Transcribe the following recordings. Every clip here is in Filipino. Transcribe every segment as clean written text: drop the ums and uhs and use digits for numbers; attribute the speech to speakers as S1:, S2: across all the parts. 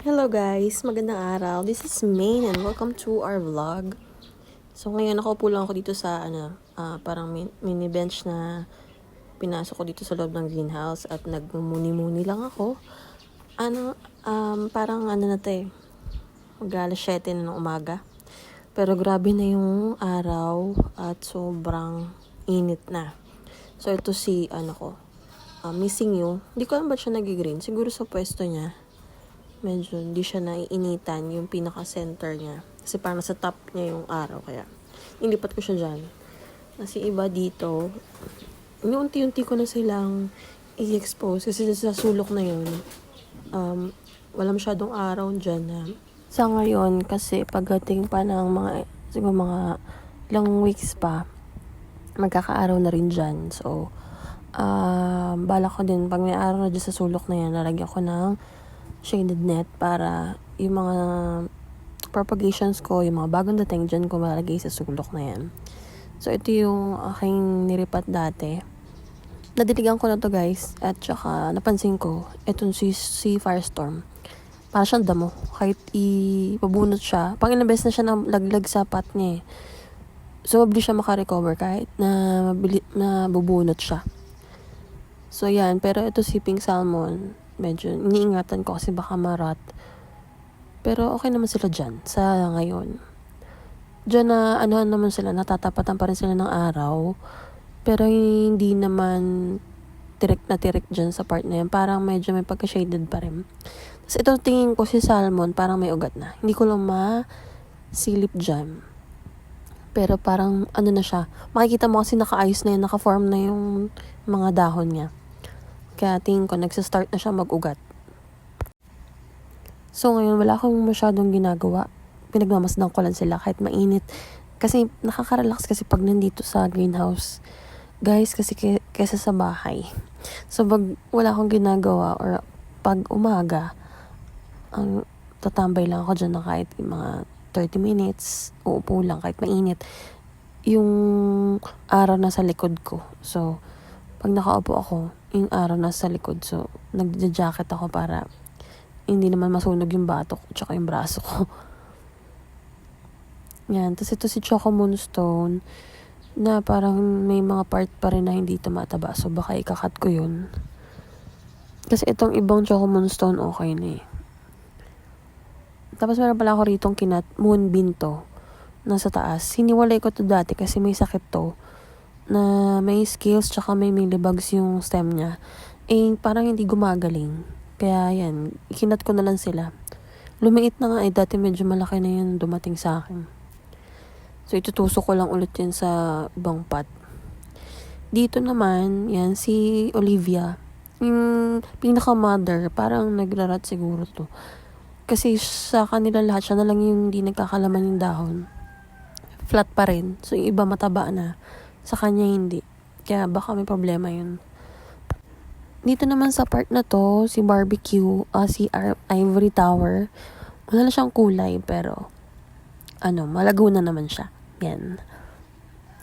S1: Hello guys, magandang araw. This is Maine and welcome to our vlog. So ngayon nakaupo lang ako dito sa parang mini bench na pinasok ko dito sa loob ng greenhouse at nagmumuni-muni lang ako. Parang na to mag-alas 7 na ng umaga. Pero grabe na yung araw at sobrang init na. So ito si missing you. Hindi ko alam ba't siya nag-green. Siguro sa pwesto niya medyo hindi siya naiinitan yung pinaka-center niya. Kasi parang sa top niya yung araw. Kaya, inipat ko siya dyan. Kasi iba dito, unti-unti ko na silang i-expose. Kasi sa sulok na yun, wala masyadong araw dyan na. Sa ngayon, kasi pagdating pa ng siguro mga ilang weeks pa, magkakaaraw na rin dyan. So, bala ko din, pag may araw na dyan sa sulok na yan, nalagyan ko ng shaded net para yung mga propagations ko, yung mga bagong dating dyan ko malagay sa sulok na yan. So, ito yung aking niripat dati. Nadiligan ko na to guys, at saka napansin ko, itong si Firestorm. Para siyang damo. Kahit ipabunot siya, pang ilang beses na siya nalaglag sa pot niya eh. So, mabilis siya makarecover kahit na bubunot siya. So, yan. Pero ito si Pink Salmon, medyo iniingatan ko kasi baka marat. Pero okay naman sila dyan sa ngayon. Dyan na naman sila, natatapatan pa rin sila ng araw. Pero hindi naman tirik dyan sa part na yan. Parang medyo may pagka-shaded pa rin. Tapos ito tingin ko si Salmon, parang may ugat na. Hindi ko lang masilip dyan. Pero parang na siya. Makikita mo kasi nakaayos na yun, naka-form na yung mga dahon niya. Kaya tingin ko, nagsastart na siya mag-ugat. So ngayon, wala akong masyadong ginagawa. Pinagmamasdan ko lang sila kahit mainit. Kasi nakaka-relax kasi pag nandito sa greenhouse. Guys, kasi kesa sa bahay. So pag wala akong ginagawa or pag umaga, ang tatambay lang ako dyan na kahit mga 30 minutes, uupo lang kahit mainit. Yung araw na sa likod ko. So, pag nakaupo ako, yung araw nasa likod. So, nagja-jacket ako para hindi naman masunog yung batok tsaka yung braso ko. Yan. Tapos ito si Choco Moonstone na parang may mga part pa rin na hindi tumataba. So, baka ikakat ko yun. Kasi itong ibang Choco Moonstone okay na eh. Tapos meron pala ako ritong moonbeam to. Nasa taas. Hiniwalay ko to dati kasi may sakit to. Na may scales tsaka may millibugs yung stem niya. Parang hindi gumagaling. Kaya yan, ikinat ko na lang sila. Lumiit na nga dati medyo malaki na yun dumating sa akin. So itutusok ko lang ulit yan sa ibang pot. Dito naman, yan si Olivia. Yung pinaka-mother, parang nagrarat siguro to. Kasi sa kanila lahat, siya na lang yung hindi nagkakalaman yung dahon. Flat pa rin. So yung iba mataba na. Sa kanya hindi. Kaya baka may problema yun. Dito naman sa part na to, si Barbecue, si Ivory Tower, wala na siyang kulay pero malago na naman siya. Yan.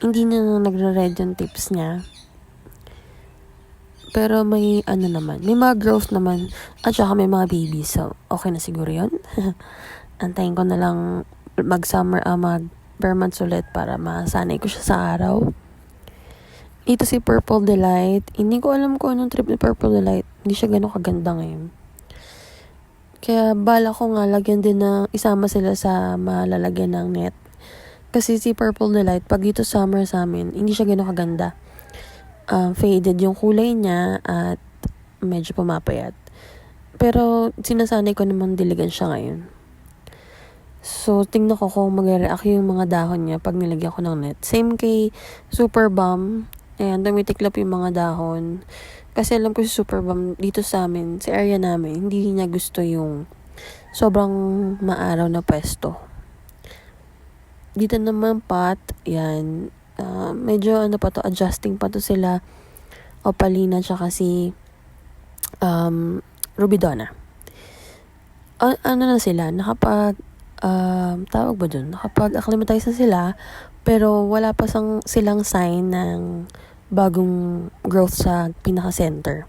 S1: Hindi na nagre-red yung tips niya. Pero may naman, may mga growth naman at saka may mga babies. So, okay na siguro yun. Antayin ko na lang mag-bare months ulit para masanay ko siya sa araw. Ito si Purple Delight. Hindi ko alam kung anong trip ni Purple Delight. Hindi siya gano'ng kaganda ngayon. Kaya bala ko nga lagyan din isama sila sa malalagyan ng net. Kasi si Purple Delight, pag dito summer sa amin, hindi siya gano'ng kaganda. Faded yung kulay niya at medyo pumapayat. Pero sinasanay ko namang diligan siya ngayon. So, tingnan ko kung mag-react yung mga dahon niya pag nilagyan ko ng net. Same kay Super Bomb. Ayan, tumitiklop yung mga dahon. Kasi alam ko si Super Bomb dito sa amin, sa area namin, hindi niya gusto yung sobrang maaraw na pwesto. Dito naman pot, yan. Medyo pa to, adjusting pa to sila. Opalina tsaka si Rubidona. Na sila, tawag ba dun? Nakapag-acclimatize na sila, pero wala pa silang sign ng bagong growth sa pinaka-center.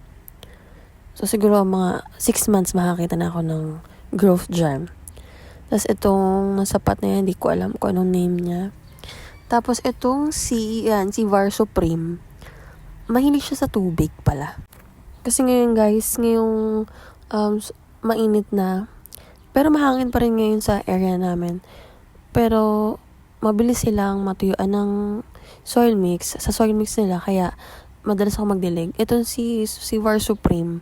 S1: So, siguro mga 6 months makakita na ako ng growth dyan. Tapos itong nasa pot na yan, hindi ko alam kung anong name niya. Tapos itong si VAR Supreme, mahilig siya sa tubig pala. Kasi ngayon guys, ngayong mainit na, pero mahangin pa rin ngayon sa area namin. Pero mabilis silang matuyuan ng soil mix, sa soil mix nila, kaya madalas ako magdilig. Ito si VAR Supreme,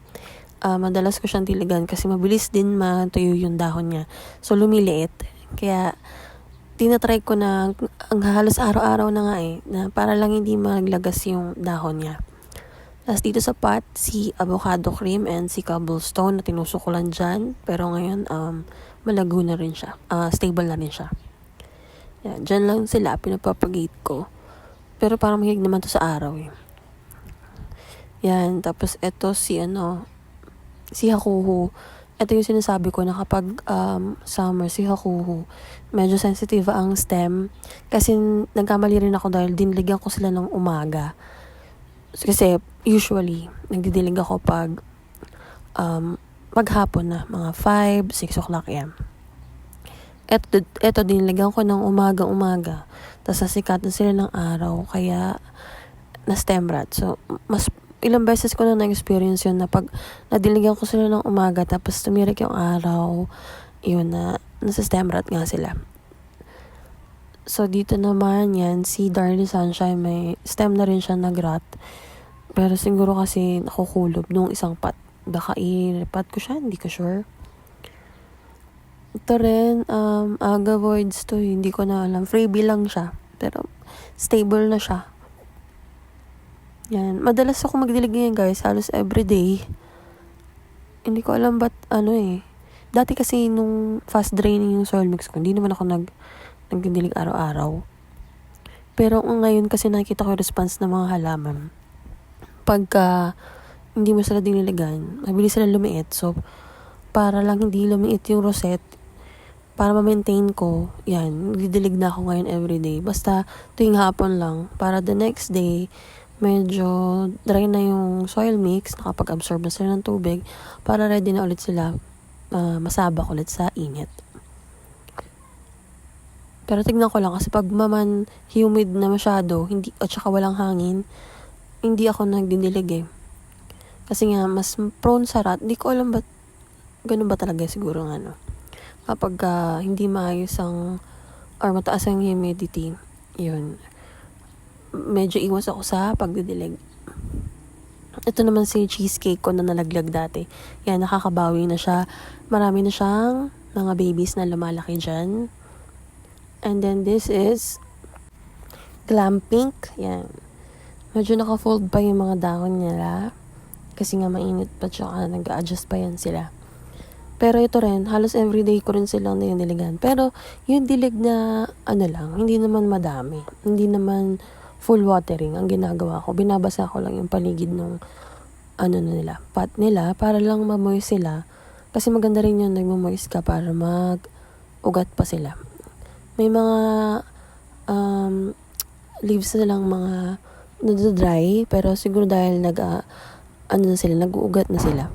S1: madalas ko siyang diligan kasi mabilis din matuyo yung dahon niya. So lumiliit. Kaya tinatry ko na ang halos araw-araw na nga na para lang hindi maglagas yung dahon niya. Tapos dito sa pot, si avocado cream and si cobblestone na tinusok ko lang dyan. Pero ngayon, malago na rin siya. Stable na rin siya. Yan, dyan lang sila, pinapapagate ko. Pero parang mahilig naman to sa araw Yan, tapos ito si Hakuhu. Ito yung sinasabi ko na kapag summer, si Hakuhu, medyo sensitive ang stem. Kasi nagkamali rin ako dahil diniligan ko sila ng umaga. Kasi usually, nagdidilig ako pag paghapon na, mga 5, 6 o'clock yan. Eto diniligan ko ng umaga. Tapos nasikatan sila ng araw, kaya na-stem rot. So, mas ilang beses ko na na-experience yun na pag nadiligan ko sila ng umaga, tapos tumirik yung araw, yun na, nasa stem rot nga sila. So, dito naman yan, si Darly Sunshine, may stem na rin siya nag-rot. Pero siguro kasi nakukulob nung isang pot. Baka i-repot ko siya, hindi ko sure. Ito rin, agavoids to, hindi ko na alam. Freebie lang siya. Pero, stable na siya. Yan. Madalas ako magdilig ngayon guys, halos everyday. Hindi ko alam ba't Dati kasi nung fast draining yung soil mix ko, hindi naman ako nagdidilig araw-araw. Pero ngayon kasi nakikita ko yung response ng mga halaman. Pagka hindi mo sila diniligan, mabilis sila lumiit. So, para lang hindi lumiit yung rosette, para ma-maintain ko, yan, didilig na ako ngayon everyday. Basta tuwing hapon lang, para the next day, medyo dry na yung soil mix, nakapag-absorb na sila ng tubig, para ready na ulit sila masabak ulit sa init. Pero tignan ko lang kasi pag maman humid na masyado, hindi at saka walang hangin, hindi ako nagdidilig Kasi nga mas prone sa rot. Hindi ko alam ganun ba talaga siguro kapag hindi maayos or mataas ang humidity, yun. Medyo iwas ako sa pagdidilig. Ito naman si cheesecake ko na nalaglag dati. Yan, nakakabawi na siya. Marami na siyang mga babies na lumalaki dyan. And then this is Glam Pink. Yan. Medyo naka-fold pa yung mga dahon nila. Kasi nga mainit pa, tsaka nag-a-adjust pa yan sila. Pero ito rin, halos everyday ko rin silang nililigan. Pero yung dilig na hindi naman madami. Hindi naman full watering ang ginagawa ko. Binabasa ko lang yung paligid ng pot nila para lang mamoy sila. Kasi maganda rin yung nagmamoist ka para mag-ugat pa sila. May mga leaves na lang mga nadadry, pero siguro dahil nag-uugat na sila.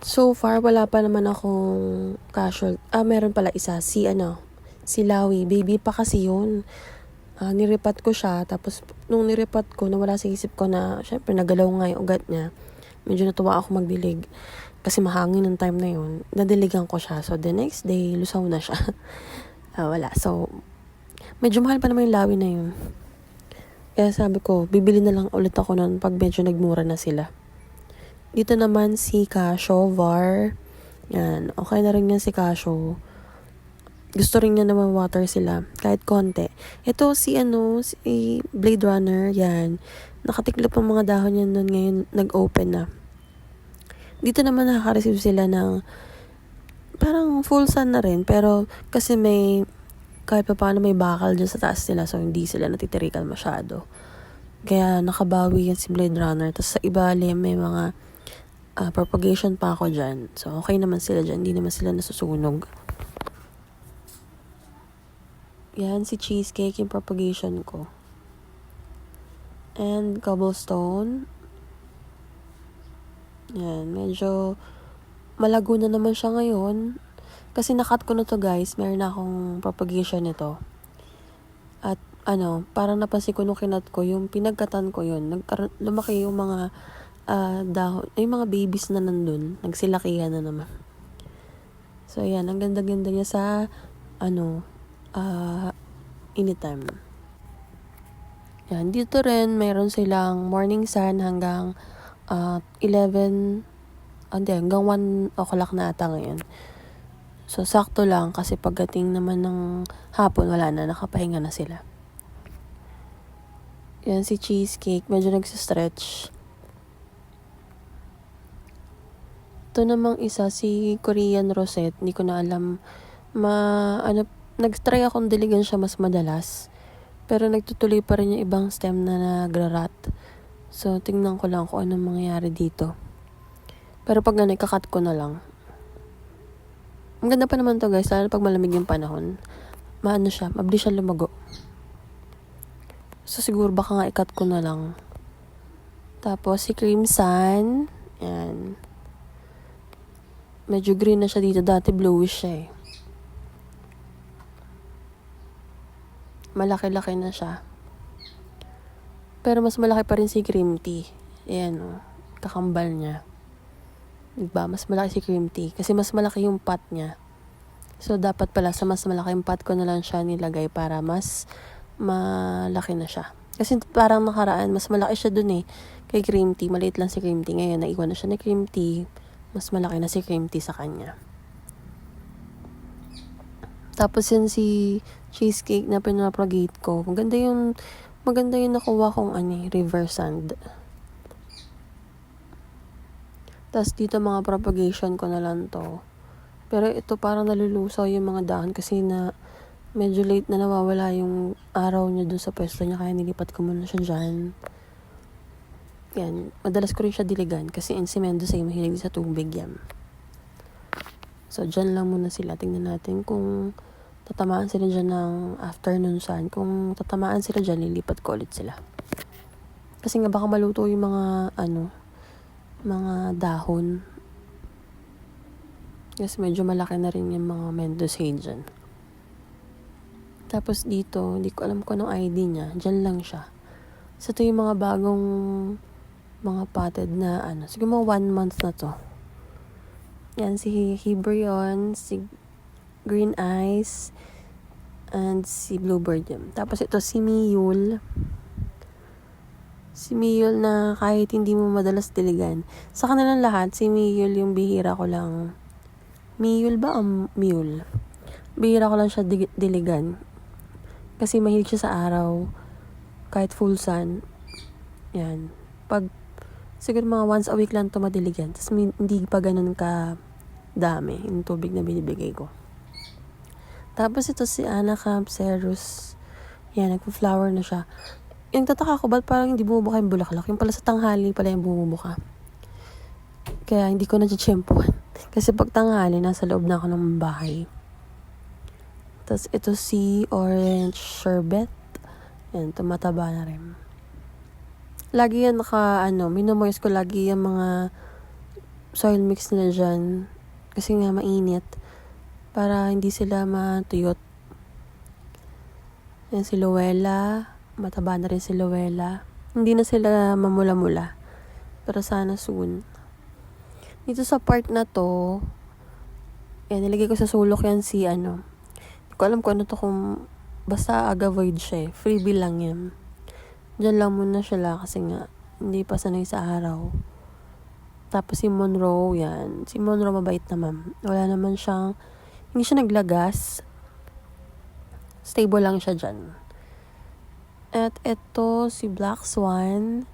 S1: So far, wala pa naman akong casual. Meron pala isa, si Lawi. Baby pa kasi yun. Niripat ko siya, tapos nung niripat ko, nawala sa isip ko na, syempre, nagalaw nga yung ugat niya. Medyo natuwa ako magdilig. Kasi mahangin ng time na yun. Nadiligan ko siya. So, the next day, lusaw na siya. Wala. So, medyo mahal pa naman yung Lawi na yun. Kaya sabi ko, bibili na lang ulit ako nun pag medyo nagmura na sila. Dito naman si Casio, VAR. Yan. Okay na rin yan si Casio. Gusto rin niya naman water sila. Kahit konti. Ito si Blade Runner. Yan. Nakatiklop ang mga dahon yan nun ngayon. Nag-open na. Dito naman nakaka-receive sila ng parang full sun na rin. Pero kasi kahit pa paano may bakal dyan sa taas nila. So hindi sila natitirikan masyado. Kaya nakabawi yan si Blade Runner. Tapos sa ibalim may mga propagation pa ako dyan. So okay naman sila dyan. Hindi naman sila nasusunog. Yan si Cheesecake yung propagation ko. And Cobblestone. Yan. Medyo malago na naman siya ngayon. Kasi nakat ko na to guys, meron na akong propagation nito. At parang napansin ko nung kinat ko, yung pinagkatan ko yun, lumaki yung mga dahon, yung mga babies na nandun, nagsilakihan na naman. So yan, ang ganda-ganda niya sa anytime. Yan, dito rin mayroon silang morning sun hanggang 11, hanggang 1 o'clock na ata ngayon. So, sakto lang kasi pagdating naman ng hapon, wala na, nakapahinga na sila. Yan si Cheesecake, medyo nagsistretch. Ito namang isa, si Korean Rosette, hindi ko na alam. Nag-try akong diligan siya mas madalas. Pero nagtutuloy pa rin yung ibang stem na nagra-rot. So, tingnan ko lang kung anong mangyayari dito. Pero pag ikakat ko na lang. Ang ganda pa naman to guys, lalo pag malamig yung panahon. Mabilis siya lumago. So siguro baka nga ikat ko na lang. Tapos si Crimson, yan. Medyo green na siya dito, dati bluish siya eh. Malaki-laki na siya. Pero mas malaki pa rin si Cream Tea. Ayan kakambal niya. Diba? Mas malaki si Cream Tea. Kasi mas malaki yung pot niya. So, dapat pala sa mas malaki yung pot ko na lang siya nilagay para mas malaki na siya. Kasi parang nakaraan, mas malaki siya dun eh. Kay Cream Tea. Maliit lang si Cream Tea. Ngayon, naiwan na siya ni Cream Tea. Mas malaki na si Cream Tea sa kanya. Tapos yun si Cheesecake na pinapropagate ko. Maganda yung nakuha kong river sand. Tapos dito mga propagation ko na lang to. Pero ito parang nalulusaw yung mga dahon kasi na medyo late na nawawala yung araw niya dun sa pwesto niya kaya nilipat ko muna siya dyan. Yan. Madalas ko rin siya diligan kasi in Semendo sa mahilig sa tubig yan. So dyan lang muna sila. Tingnan natin kung tatamaan sila dyan ng afternoon sun. Kung tatamaan sila dyan, lilipat ko ulit sila. Kasi nga baka maluto yung mga mga dahon. Kasi medyo malaki na rin yung mga Mendozae dyan. Tapos dito, hindi ko alam kung anong ID niya. Dyan lang siya. So ito yung mga bagong mga potted na siguro mga 1 month na to. Yan si Hibrion, si Green Eyes, and si Bluebird yan. Tapos ito si Miyul. Si Miyul na kahit hindi mo madalas diligan. Sa kanilang lahat, si Miyul yung bihira ko lang. Miyul ba o Miyul? Bihira ko lang siya diligan. Kasi mahilig siya sa araw. Kahit full sun. Yan. Siguro mga once a week lang ito madiligan. Tapos hindi pa ganun ka dami yung tubig na binibigay ko. Tapos ito si Anacampserus. Yan, nagpo-flower na siya. Yung tataka ko, ba't parang hindi bumubuka yung bulaklak? Yung pala sa tanghali pala yung bumubuka. Kaya hindi ko na-tsempuhan. Kasi pag tanghali, nasa loob na ako ng bahay. Tapos ito si Orange Sherbet. Yan, tumataba na rin. Lagi yan minomoist ko lagi yung mga soil mix nila dyan. Kasi nga mainit. Para hindi sila matuyot. Yan si Luella. Mataba na rin si Luella. Hindi na sila mamula-mula. Pero sana soon. Dito sa part na to, nilagay ko sa sulok yan si Hindi ko alam kung ano to basta agavoid siya eh. Freebie lang yan. Diyan lang muna siya kasi nga, hindi pa sanay sa araw. Tapos si Monroe, yan. Si Monroe mabait naman. Wala naman siyang, hindi siya naglagas. Stable lang siya dyan. At ito, si Black Swan.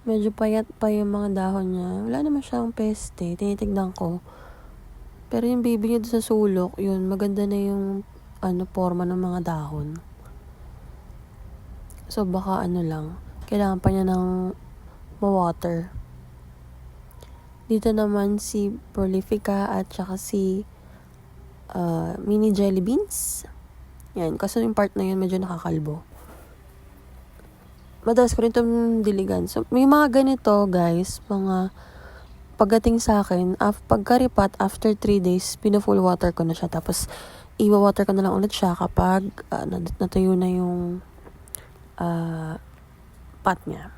S1: Medyo payat pa yung mga dahon niya. Wala naman siyang peste. Tinitignan ko. Pero yung baby niya sa sulok, yun, maganda na yung forma ng mga dahon. So, baka lang. Kailangan pa niya ng ma-water. Dito naman si Prolifica at saka si Mini Jelly Beans. Yan. Kasi yung part na yun, medyo nakakalbo. Madalas ko rin itong diligan. So, may mga ganito, guys. Mga pagdating sa akin, pagka-repot, after 3 days, pina-full water ko na siya. Tapos, i-water ko na lang ulit siya kapag natuyo na yung pot niya.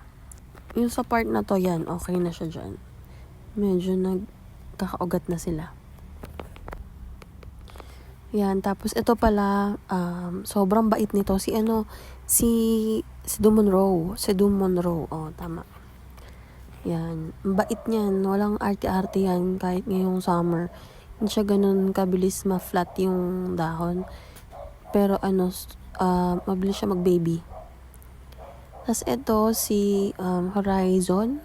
S1: Yung sa part na to, yan, okay na siya dyan. Medyo nagkakaugat na sila. Yan, tapos ito pala, sobrang bait nito. Si Dumonroe. Si Dumonroe, tama. Yan, bait niyan. Walang arte-arte yan kahit ngayong summer. Hindi siya ganun kabilis ma-flat yung dahon. Pero mabilis siya mag-baby. Tapos ito, si Horizon.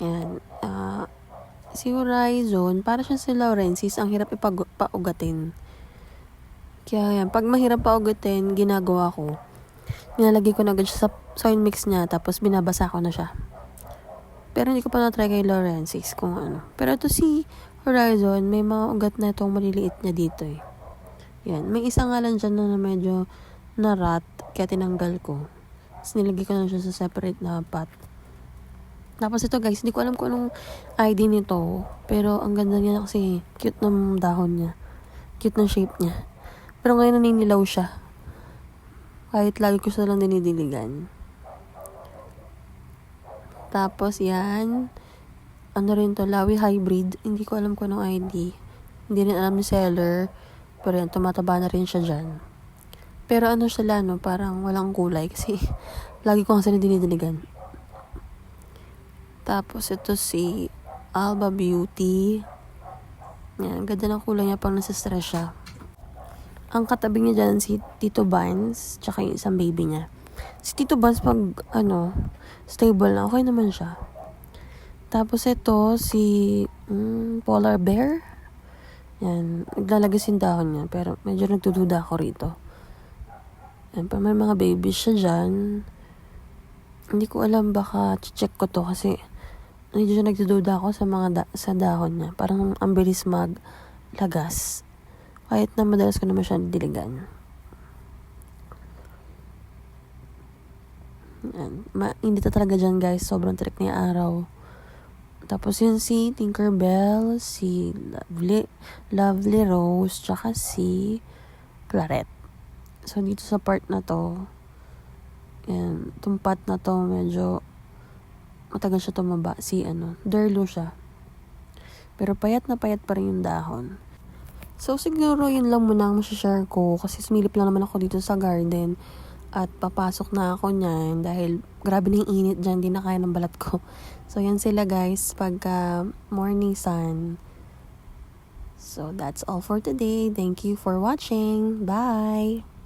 S1: Yan, si Horizon, para siya si Laurensis, ang hirap paugatin. Kaya yan, pag mahirap paugatin, ginagawa ko, nilalagay ko na agad siya sa soil mix niya, tapos binabasa ko na siya. Pero hindi ko pa na-try kay Laurensis kung ano. Pero ito si Horizon, may mga ugat na itong maliliit niya dito eh. Yan, may isa nga lang dyan na medyo na-rot, kaya tinanggal ko. Tapos nilagay ko na siya sa separate na pot. Tapos ito guys, hindi ko alam kung anong ID nito. Pero ang ganda niya kasi cute ng dahon niya. Cute ng shape niya. Pero ngayon naninilaw siya. Kahit lagi ko siya lang dinidiligan. Tapos yan. Ano rin to, Lawi Hybrid. Hindi ko alam kung anong ID. Hindi rin alam ni seller. Pero yan, tumataba na rin siya dyan. Pero ano siya parang walang kulay. Kasi lagi ko kasi dinidiligan. Tapos ito si Alba Beauty. Yan, ganda ng kulay niya pang nasa-stress siya. Ang katabi niya dyan si Tito Vines, tsaka yung isang baby niya. Si Tito Vines pag stable na, okay naman siya. Tapos ito si Polar Bear. Yan, naglalagas yung dahon niya, pero medyo nagdududa ako rito. Yan, may mga babies siya dyan. Hindi ko alam, baka check ko to kasi medyo nagdududa ako sa mga sa dahon niya. Parang ang bilis maglagas. Kahit na madalas ko naman siya diligan. Yan. Hindi talaga dyan guys. Sobrang trick niya araw. Tapos yun si Tinkerbell, si Lovely Rose, tsaka si Claret. So dito sa part na to, yan, itong pot na to medyo matagal siya tumaba. Si Durlo siya. Pero payat na payat pa rin yung dahon. So siguro yun lang muna ang masashare ko kasi sumilip lang naman ako dito sa garden at papasok na ako niyan dahil grabe na yung init dyan, di na kaya ng balat ko. So yan sila guys pagka morning sun. So that's all for today. Thank you for watching. Bye!